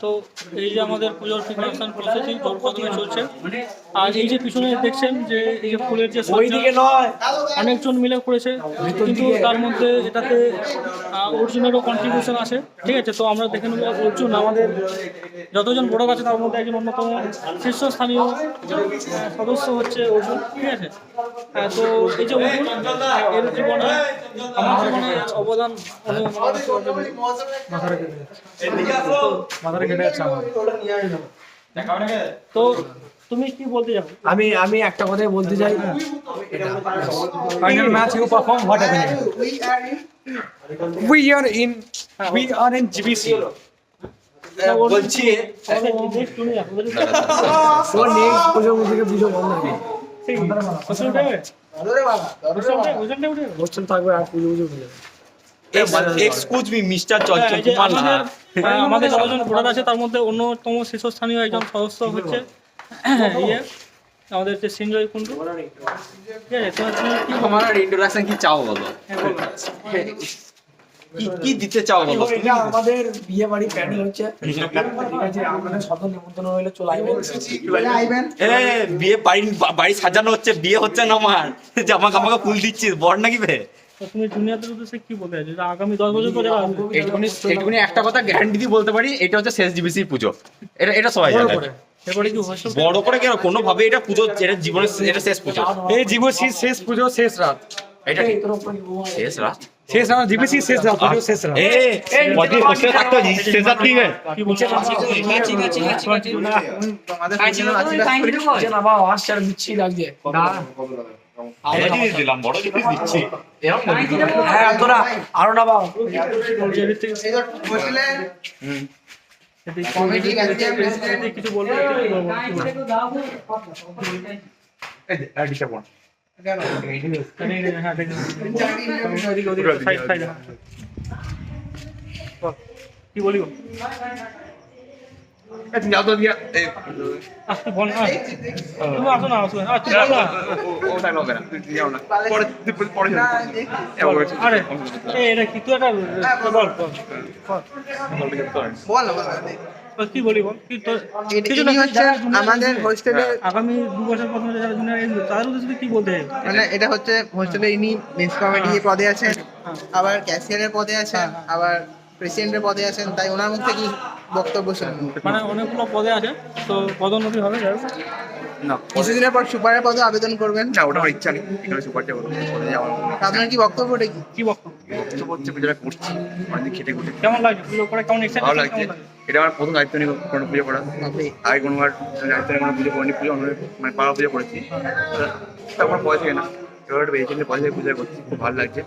তো এই যে আমাদের পুজোর প্রিপারেশন প্রসেসিং জোর কদমে চলছে। আর এই যে পিছনে দেখছেন যে এই যে ফুলের যে অনেকজন মিলে করেছে, কিন্তু তার মধ্যে এটাতে অর্জুনেরও কন্ট্রিবিউশন আছে। ঠিক আছে, তো আমরা দেখে নেব অর্জুন আমাদের যতজন বড় আছে তার মধ্যে একজন অন্যতম শীর্ষস্থানীয় সদস্য হচ্ছে অর্জুন। ঠিক আছে, তো এই যে অর্জুন এর জীবনে আমার জীবনে অবদান তো তুমি কি বলতে চাও? আমি একটা কথাই বলতে চাই, final match you perform what happening we are in GBC বলছি ওর নেক্সট পুজো থেকে পুজো বন্ধ হবে, হোস্টেল থাকবে আর পুজো উঠে যাবে। এক্সকিউজ মি মিস্টার চঞ্চল কুমার লাহা, আমাদের যতজন ভোটার আছে তার মধ্যে অন্যতম শীর্ষস্থানীয় একজন সদস্য হচ্ছে আমাদের যে সিঞ্জয় কুন্ডু। ঠিক আছে, তোমার ইন্ট্রোডাকশন কি চাও বলো, কি দিতে চাও বলো? এটা আমাদের বিয়ে বাড়ি প্ল্যানিং হচ্ছে, ঠিক আছে, আমাদের সদর নিমন্ত্রণ হইলে চলে আইবেন। বিয়ে বাড়ি সাজানো হচ্ছে, বিয়ে হচ্ছে না আমার, জামা কামাকে ফুল দিচ্ছিস বর নাকি বে? তুমি জুনিয়রদের উদ্দেশ্যে কি বলতে চাইছো? আগামী 10 বছর পরে এইটুকুনি একটা কথা গ্যারান্টি দিয়ে বলতে পারি, এটা হচ্ছে শেষ জিবিসি পুজো। এটা সবাই জানে। এরপরে কি হোস্টেল বড় করে কেন, কোনো ভাবে এটা পুজো, এটা জীবনের এটা শেষ পুজো, এই জীবন শেষ পুজো শেষ রাত, এটা ঠিক। শেষ রাত, শেষ রাত জিবিসি শেষ রাত, পুজো শেষ রাত। বডি হোস্টেল থাকতে হবে, শেষ রাত ঠিক আছে। কি বলছো? তোমাদের না বাবা আশ্চর্য দিচ্ছি লাগছে না, বড় জিনিস দিলাম, বড় জিনিস দিচ্ছি। হ্যাঁ তোরা আরো না বাবা কিছু বলবো? কি বলি বল না, তুমি আসো না, আসো না, বল না। আরে এটা কি তুই একটা বল কি বলি বল কিছু না। আমাদের হোস্টেলে আগামী 2 বছর পর যারা জুনিয়র আসবে তাদের উদ্দেশ্যে কি বলতে চাই? মানে এটা হচ্ছে হোস্টেলে ইনি মেন্স কমিটি পদে আছেন, আবার ক্যাশিয়ারের পদে আছেন, আবার প্রেসিডেন্টের পদে আছেন, তাই ওনার মুখ থেকে বক্তব্য শুনুন। মানে অনেকগুলো পদে আছে, তো পদোন্নতি হবে যাই হোক। না, কিছুদিনের পর সুপারের পদে আবেদন করবেন। না ওটা আমার ইচ্ছা নেই, এখানে সুপারটা পদে যাওয়ার। আপনার কি বক্তব্যটা কি? কি বক্তব্য? বক্তব্য হচ্ছে পুজোটা করছি, অনেকদিন খেটে খুঁটে কেমন লাগছে পুজো করে? কেমন ভালো লাগছে। এটা আমার প্রথম দায়িত্ব নিয়ে কোনো পুজো করা, আগে কোনোবার দায়িত্ব নিয়ে কোনো পুজো করিনি, পুজো মানে পাড়া পুজো করেছি, তারপর পয়সা না, এবার একটা বেশি পয়সা পুজো করছি, খুব ভালো লাগছে।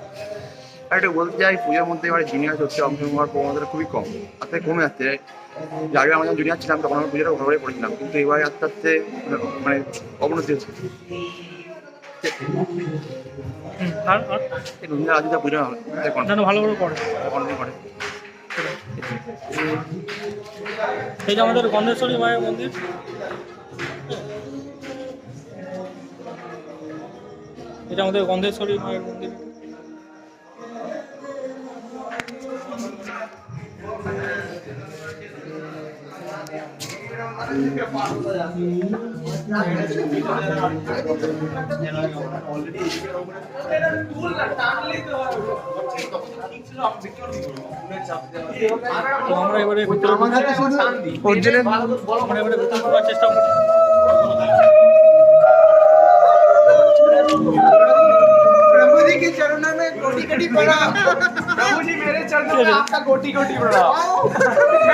আর এটা বলতে চাই, পুজোর মধ্যে এবার জিনিয়াস হচ্ছে অংশগ্রহণ হওয়ার প্রবণতাটা খুবই কম, আস্তে কমে যাচ্ছে। আগে আমরা যখন জুনিয়ার ছিলাম তখন আমরা পুজোটা ভালোভাবে করেছিলাম, কিন্তু এবার আস্তে আস্তে মানে অবনতি হচ্ছে। আজিদা পুজো ভালো করে করে কন্টিনিউ করে। এই যে আমাদের গন্ধেশ্বরী মায়ের মন্দির, এটা আমাদের গন্ধেশ্বরী মায়ের মন্দির। তো আমরা এবারে ভিতরে ঢোকার চেষ্টা করছি। प्रभु जी के चरणों में कोटि कोटि प्रणाम। प्रभु जी मेरे चरणों में आपका कोटि कोटि प्रणाम।